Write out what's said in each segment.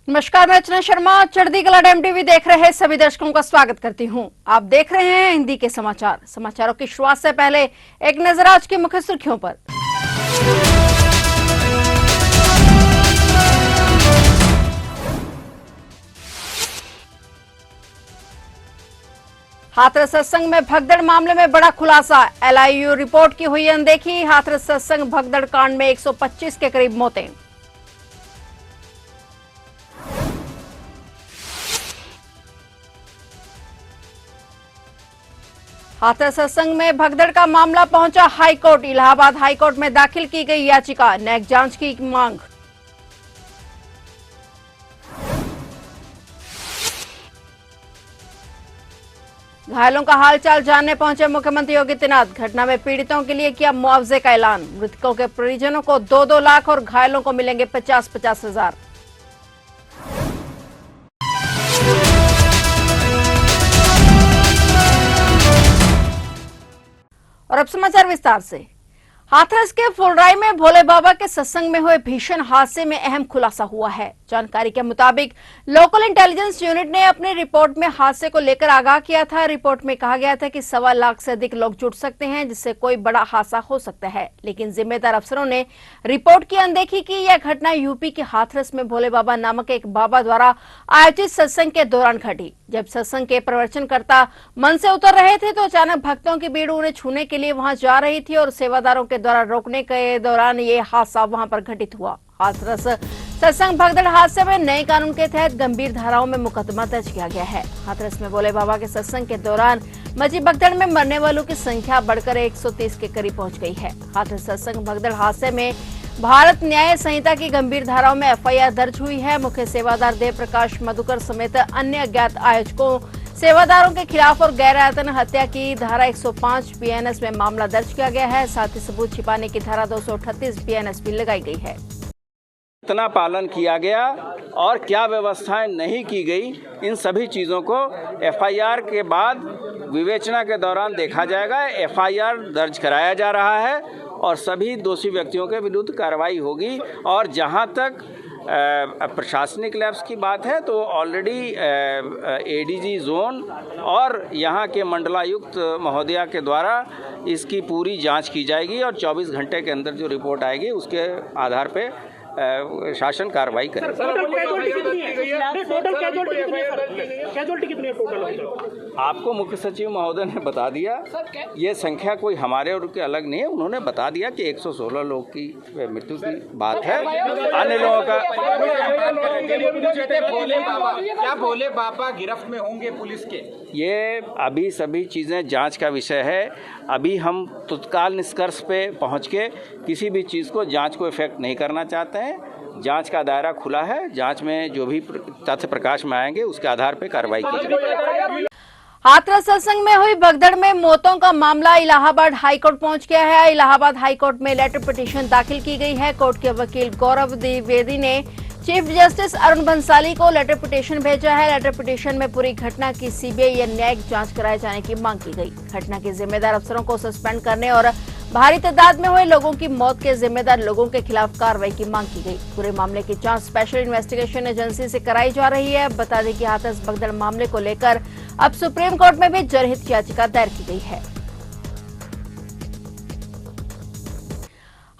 नमस्कार, मैं अर्चना शर्मा। चढ़ती कला डैम टीवी देख रहे सभी दर्शकों का स्वागत करती हूं। आप देख रहे हैं हिंदी के समाचार। समाचारों की शुरुआत से पहले एक नजर आज की मुख्य सुर्खियों पर। हाथरस सत्संग में भगदड़ मामले में बड़ा खुलासा। LIU रिपोर्ट की हुई अनदेखी। हाथरस सत्संग भगदड़ कांड में 125 के करीब मौतें। हाथरस सत्संग में भगदड़ का मामला पहुंचा हाईकोर्ट। इलाहाबाद हाईकोर्ट में दाखिल की गई याचिका, न्यायिक जांच की मांग। घायलों का हालचाल जानने पहुंचे मुख्यमंत्री योगी आदित्यनाथ। घटना में पीड़ितों के लिए किया मुआवजे का ऐलान। मृतकों के परिजनों को 2-2 लाख और घायलों को मिलेंगे 50-50 हजार। और अब समाचार विस्तार से। हाथरस के फुलराई में भोले बाबा के सत्संग में हुए भीषण हादसे में अहम खुलासा हुआ है। जानकारी के मुताबिक लोकल इंटेलिजेंस यूनिट ने अपनी रिपोर्ट में हादसे को लेकर आगाह किया था। रिपोर्ट में कहा गया था कि 1.25 लाख से अधिक लोग जुट सकते हैं, जिससे कोई बड़ा हादसा हो सकता है, लेकिन जिम्मेदार अफसरों ने रिपोर्ट की अनदेखी की। यह घटना यूपी के हाथरस में भोले बाबा नामक एक बाबा द्वारा आयोजित सत्संग के दौरान घटी। जब सत्संग के प्रवचनकर्ता मंच से उतर रहे थे तो अचानक भक्तों की भीड़ उन्हें छूने के लिए वहां जा रही थी और सेवादारों के द्वारा रोकने के दौरान ये हादसा वहां पर घटित हुआ। हाथरस सत्संग भगदड़ हादसे में नए कानून के तहत गंभीर धाराओं में मुकदमा दर्ज किया गया है। हाथरस में भोले बाबा के सत्संग के दौरान मची भगदड़ में मरने वालों की संख्या बढ़कर 130 के करीब पहुंच गई है। हाथरस सत्संग भगदड़ हादसे में भारत न्याय संहिता की गंभीर धाराओं में FIR दर्ज हुई है। मुख्य सेवादार देव प्रकाश मधुकर समेत अन्य अज्ञात आयोजकों सेवादारों के खिलाफ और गैर आयतन हत्या की धारा 105 BNS में मामला दर्ज किया गया है। साथ ही सबूत छिपाने की धारा 238 BNS भी लगाई गई है। कितना पालन किया गया और क्या व्यवस्थाएं नहीं की गई, इन सभी चीज़ों को FIR के बाद विवेचना के दौरान देखा जाएगा। FIR दर्ज कराया जा रहा है और सभी दोषी व्यक्तियों के विरुद्ध कार्रवाई होगी। और जहां तक प्रशासनिक लैब्स की बात है तो ऑलरेडी ADG जोन और यहाँ के मंडलायुक्त महोदया के द्वारा इसकी पूरी जांच की जाएगी और 24 घंटे के अंदर जो रिपोर्ट आएगी उसके आधार पे शासन कार्रवाई करेगा। आपको मुख्य सचिव महोदय ने बता दिया, ये संख्या कोई हमारे और के अलग नहीं है। उन्होंने बता दिया कि 116 लोग की मृत्यु की बात है। अन्य लोगों का क्या भोले बाबा गिरफ्त में होंगे पुलिस के? ये अभी सभी चीज़ें जांच का विषय है। अभी हम तत्काल निष्कर्ष पे पहुंच के किसी भी चीज़ को जांच को इफेक्ट नहीं करना चाहते हैं। जांच का दायरा खुला है। जांच में जो भी तथ्य प्रकाश में आएंगे उसके आधार पे कार्रवाई की जाएगी। हाथरस सत्संग में हुई भगदड़ में मौतों का मामला इलाहाबाद हाईकोर्ट पहुंच गया है। इलाहाबाद हाईकोर्ट में लेटर पिटीशन दाखिल की गई है। कोर्ट के वकील गौरव द्विवेदी ने चीफ जस्टिस अरुण बंसाली को लेटर पिटीशन भेजा है। लेटर पिटीशन में पूरी घटना की CBI या न्यायिक जांच कराए जाने की मांग की गई। घटना के जिम्मेदार अफसरों को सस्पेंड करने और भारी तादाद में हुए लोगों की मौत के जिम्मेदार लोगों के खिलाफ कार्रवाई की मांग की गई। पूरे मामले की जांच स्पेशल इन्वेस्टिगेशन एजेंसी से कराई जा रही है। बता दें कि हाथरस भगदड़ मामले को लेकर अब सुप्रीम कोर्ट में भी जनहित याचिका दायर की गई है।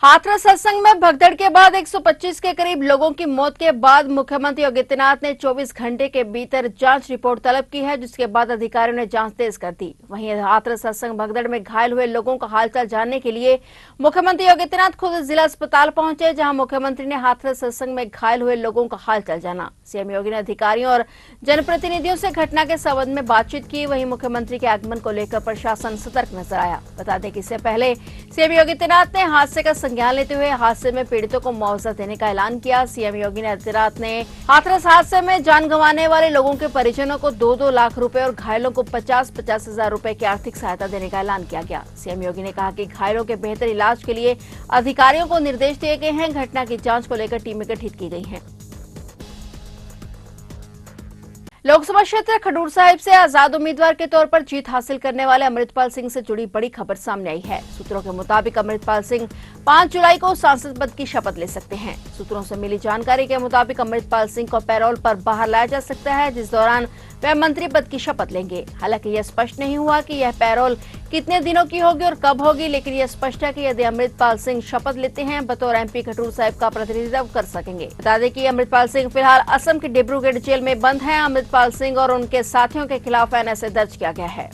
हाथरस सत्संग में भगदड़ के बाद 125 के करीब लोगों की मौत के बाद मुख्यमंत्री योगी आदित्यनाथ ने 24 घंटे के भीतर जांच रिपोर्ट तलब की है, जिसके बाद अधिकारियों ने जांच तेज कर दी। वहीं हाथरस सत्संग भगदड़ में घायल हुए लोगों का हालचाल जानने के लिए मुख्यमंत्री योगी आदित्यनाथ खुद जिला अस्पताल पहुंचे, जहां मुख्यमंत्री ने हाथरस सत्संग में घायल हुए लोगों का हालचाल जाना। CM योगी ने अधिकारियों और जनप्रतिनिधियों से घटना के संबंध में बातचीत की। वहीं मुख्यमंत्री के आगमन को लेकर प्रशासन सतर्क नजर आया। बता दें कि इससे पहले CM योगी आदित्यनाथ ने हादसे का संज्ञान लेते हुए हादसे में पीड़ितों को मुआवजा देने का ऐलान किया। CM योगी आदित्यनाथ ने हाथरस हादसे में जान गंवाने वाले लोगों के परिजनों को 2-2 लाख रुपए और घायलों को 50-50 हजार रुपए की आर्थिक सहायता देने का ऐलान किया गया। CM योगी ने कहा कि घायलों के बेहतर इलाज के लिए अधिकारियों को निर्देश दिए गए हैं। घटना की जांच को लेकर टीमें गठित की गई हैं। लोकसभा क्षेत्र खडूर साहिब से आजाद उम्मीदवार के तौर पर जीत हासिल करने वाले अमृतपाल सिंह से जुड़ी बड़ी खबर सामने आई है। सूत्रों के मुताबिक अमृतपाल सिंह 5 जुलाई को सांसद पद की शपथ ले सकते हैं। सूत्रों से मिली जानकारी के मुताबिक अमृतपाल सिंह को पैरोल पर बाहर लाया जा सकता है, जिस दौरान वे मंत्री पद की शपथ लेंगे। हालांकि यह स्पष्ट नहीं हुआ कि यह पैरोल कितने दिनों की होगी और कब होगी, लेकिन यह स्पष्ट है कि यदि अमृतपाल सिंह शपथ लेते हैं बतौर एमपी खडूर साहिब का प्रतिनिधित्व कर सकेंगे। बता दें कि अमृतपाल सिंह फिलहाल असम के डिब्रूगढ़ जेल में बंद हैं। अमृतपाल सिंह और उनके साथियों के खिलाफ एनएसए दर्ज किया गया है।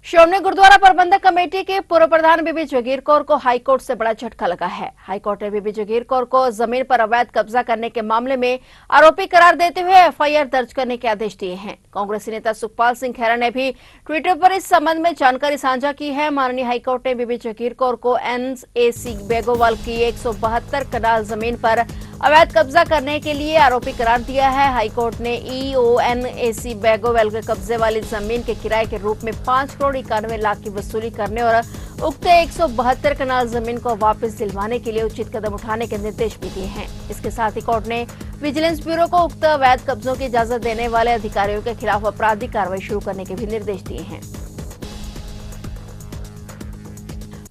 श्रोमणी गुरुद्वारा प्रबंधक कमेटी के पूर्व प्रधान बीबी जगीर कौर को हाईकोर्ट से बड़ा झटका लगा है। हाईकोर्ट ने बीबी जगीर कौर को जमीन पर अवैध कब्जा करने के मामले में आरोपी करार देते हुए एफआईआर दर्ज करने के आदेश दिए हैं। कांग्रेसी नेता सुखपाल सिंह खैरा ने भी ट्विटर पर इस संबंध में जानकारी साझा की है। माननीय हाईकोर्ट ने बीबी जगीर कौर को एनएसी बेगोवाल की 172 कनाल जमीन पर अवैध कब्जा करने के लिए आरोपी करार दिया है। हाईकोर्ट ने एनएसी बेगोवाल के कब्जे वाली जमीन के किराए के रूप में 5 करोड़ 91 लाख की वसूली करने और उक्त 172 कनाल जमीन को वापस दिलवाने के लिए उचित कदम उठाने के निर्देश भी दिए हैं। इसके साथ ही कोर्ट ने विजिलेंस ब्यूरो को उक्त अवैध कब्जों की इजाजत देने वाले अधिकारियों के खिलाफ आपराधिक कार्रवाई शुरू करने के भी निर्देश दिए हैं।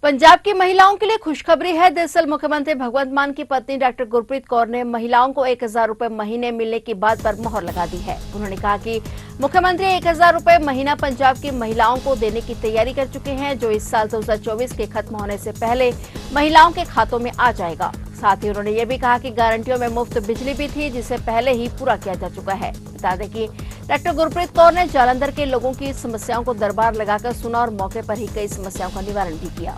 पंजाब की महिलाओं के लिए खुशखबरी है। दरअसल मुख्यमंत्री भगवंत मान की पत्नी डॉक्टर गुरप्रीत कौर ने महिलाओं को 1000 रुपए महीने मिलने की बात पर मोहर लगा दी है। उन्होंने कहा कि मुख्यमंत्री 1000 रुपए महीना पंजाब की महिलाओं को देने की तैयारी कर चुके हैं, जो इस साल 2024 के खत्म होने से पहले महिलाओं के खातों में आ जाएगा। साथ ही उन्होंने ये भी कहा कि गारंटियों में मुफ्त बिजली भी थी, जिसे पहले ही पूरा किया जा चुका है। बता दें कि डॉक्टर गुरप्रीत कौर ने जालंधर के लोगों की समस्याओं को दरबार लगाकर सुना और मौके पर ही कई समस्याओं का निवारण भी किया।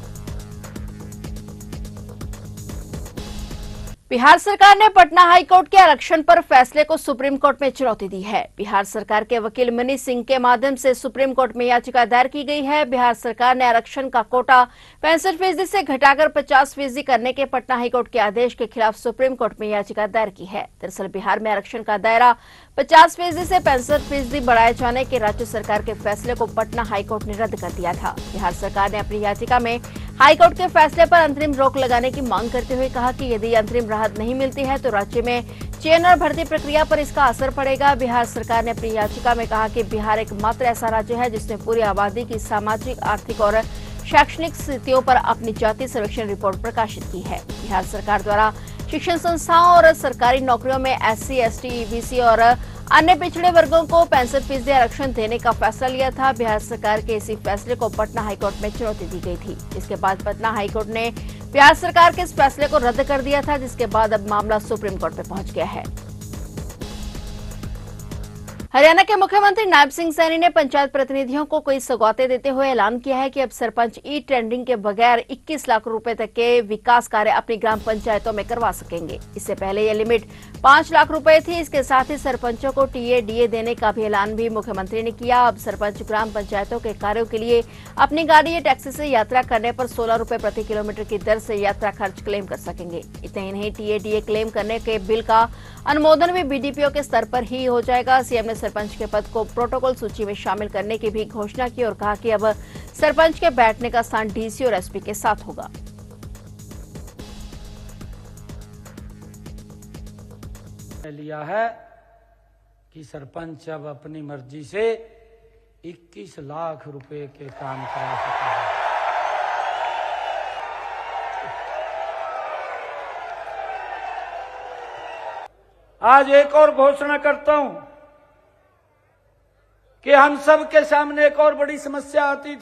बिहार सरकार ने पटना हाईकोर्ट के आरक्षण पर फैसले को सुप्रीम कोर्ट में चुनौती दी है। बिहार सरकार के वकील मनीष सिंह के माध्यम से सुप्रीम कोर्ट में याचिका दायर की गई है। बिहार सरकार ने आरक्षण का कोटा 65% से घटाकर 50% करने के पटना हाईकोर्ट के आदेश के खिलाफ सुप्रीम कोर्ट में याचिका दायर की है। दरअसल बिहार में आरक्षण का दायरा 50% से 65% बढ़ाए जाने के राज्य सरकार के फैसले को पटना हाईकोर्ट ने रद्द कर दिया था। बिहार सरकार ने अपनी याचिका में हाईकोर्ट के फैसले पर अंतरिम रोक लगाने की मांग करते हुए कहा कि यदि अंतरिम राहत नहीं मिलती है तो राज्य में चयन और भर्ती प्रक्रिया पर इसका असर पड़ेगा। बिहार सरकार ने अपनी याचिका में कहा कि बिहार एकमात्र ऐसा राज्य है जिसने पूरी आबादी की सामाजिक, आर्थिक और शैक्षणिक स्थितियों पर अपनी जाति सर्वेक्षण रिपोर्ट प्रकाशित की है। बिहार सरकार द्वारा शिक्षण संस्थाओं और सरकारी नौकरियों में SC, ST, EBC और अन्य पिछड़े वर्गों को 65% आरक्षण देने का फैसला लिया था। बिहार सरकार के इसी फैसले को पटना हाईकोर्ट में चुनौती दी गई थी। इसके बाद पटना हाईकोर्ट ने बिहार सरकार के इस फैसले को रद्द कर दिया था, जिसके बाद अब मामला सुप्रीम कोर्ट में पहुंच गया है। हरियाणा के मुख्यमंत्री नायब सिंह सैनी ने पंचायत प्रतिनिधियों को कई सौगातें देते हुए ऐलान किया है कि अब सरपंच टेंडरिंग के बगैर 21 लाख रुपए तक के विकास कार्य अपनी ग्राम पंचायतों में करवा सकेंगे। इससे पहले यह लिमिट 5 लाख रुपए थी। इसके साथ ही सरपंचों को DA देने का भी ऐलान भी मुख्यमंत्री ने किया। अब सरपंच ग्राम पंचायतों के कार्यों के लिए अपनी गाड़ी या टैक्सी से यात्रा करने पर 16 रुपए प्रति किलोमीटर की दर से यात्रा खर्च क्लेम कर सकेंगे। इतना ही नहीं, DA क्लेम करने के बिल का अनुमोदन भी BDPO के स्तर पर ही हो जाएगा। सीएम ने सरपंच के पद को प्रोटोकॉल सूची में शामिल करने की भी घोषणा की और कहा कि अब सरपंच के बैठने का स्थान DC और SP के साथ होगा। लिया है कि सरपंच अब अपनी मर्जी से 21 लाख रुपए के काम करा सकता है। आज एक और घोषणा करता हूं कि हम सब के सामने एक और बड़ी समस्या आती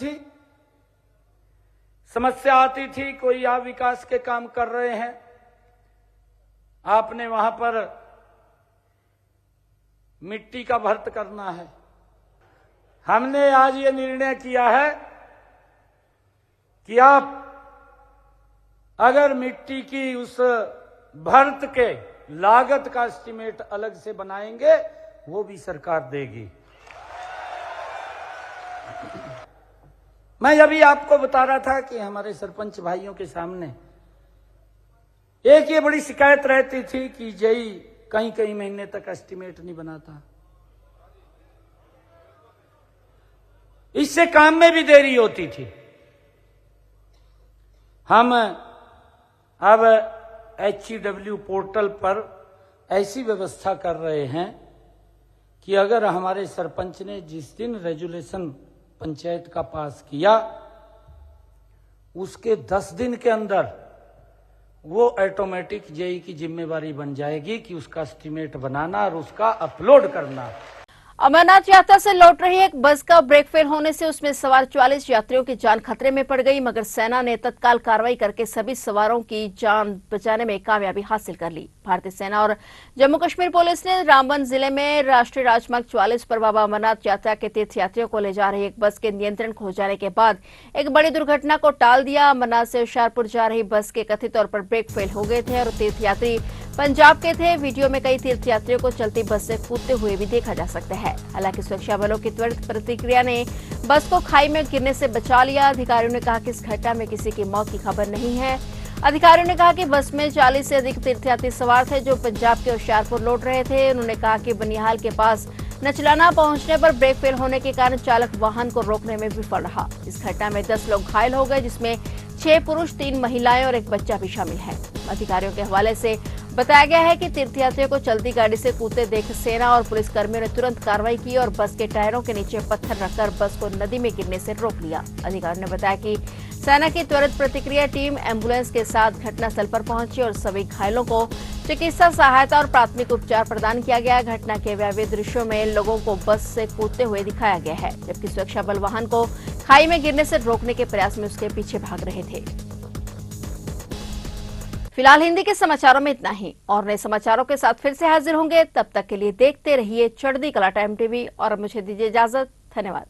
थी। कोई आप विकास के काम कर रहे हैं, आपने वहां पर मिट्टी का भर्त करना है। हमने आज ये निर्णय किया है कि आप अगर मिट्टी की उस भर्त के लागत का एस्टीमेट अलग से बनाएंगे, वो भी सरकार देगी। मैं अभी आपको बता रहा था कि हमारे सरपंच भाइयों के सामने एक ये बड़ी शिकायत रहती थी कि जेई कई महीने तक एस्टीमेट नहीं बनाता, इससे काम में भी देरी होती थी। हम अब HEW पोर्टल पर ऐसी व्यवस्था कर रहे हैं कि अगर हमारे सरपंच ने जिस दिन रेजुलेशन पंचायत का पास किया उसके 10 दिन के अंदर वो ऑटोमेटिक जेई की जिम्मेवारी बन जाएगी कि उसका एस्टीमेट बनाना और उसका अपलोड करना। अमरनाथ यात्रा से लौट रही एक बस का ब्रेक फेल होने से उसमें सवार 44 यात्रियों की जान खतरे में पड़ गई, मगर सेना ने तत्काल कार्रवाई करके सभी सवारों की जान बचाने में कामयाबी हासिल कर ली। भारतीय सेना और जम्मू कश्मीर पुलिस ने रामबन जिले में राष्ट्रीय राजमार्ग 44 पर बाबा अमरनाथ यात्रा के तीर्थयात्रियों को ले जा रही एक बस के नियंत्रण खो जाने के बाद एक बड़ी दुर्घटना को टाल दिया। अमरनाथ से होशियारपुर जा रही बस के कथित तौर पर ब्रेक फेल हो गए थे और तीर्थयात्री पंजाब के थे। वीडियो में कई तीर्थयात्रियों को चलती बस से कूदते हुए भी देखा जा सकता है। हालांकि सुरक्षा बलों की त्वरित प्रतिक्रिया ने बस को खाई में गिरने से बचा लिया। अधिकारियों ने कहा कि इस घटना में किसी की मौत की खबर नहीं है। अधिकारियों ने कहा कि बस में 40 से अधिक तीर्थयात्री सवार थे जो पंजाब के होशियारपुर लौट रहे थे। उन्होंने कहा कि बनिहाल के पास नचलाना पहुंचने पर ब्रेक फेल होने के कारण चालक वाहन को रोकने में विफल रहा। इस घटना में 10 लोग घायल हो गए, जिसमें 6 पुरुष, 3 महिलाएं और एक बच्चा भी शामिल है। अधिकारियों के हवाले से बताया गया है कि तीर्थयात्रियों को चलती गाड़ी से कूदते देख सेना और पुलिस कर्मियों ने तुरंत कार्रवाई की और बस के टायरों के नीचे पत्थर रखकर बस को नदी में गिरने से रोक लिया। अधिकारियों ने बताया कि सेना की त्वरित प्रतिक्रिया टीम एम्बुलेंस के साथ घटनास्थल पर पहुंची और सभी घायलों को चिकित्सा सहायता और प्राथमिक उपचार प्रदान किया गया। घटना के वायवीय दृश्यों में लोगों को बस से कूदते हुए दिखाया गया है, जबकि सुरक्षा बल वाहन को खाई में गिरने से रोकने के प्रयास में उसके पीछे भाग रहे थे। फिलहाल हिंदी के समाचारों में इतना ही, और नए समाचारों के साथ फिर से हाजिर होंगे। तब तक के लिए देखते रहिए चढ़ती कला टाइम टीवी और मुझे दीजिए इजाजत। धन्यवाद।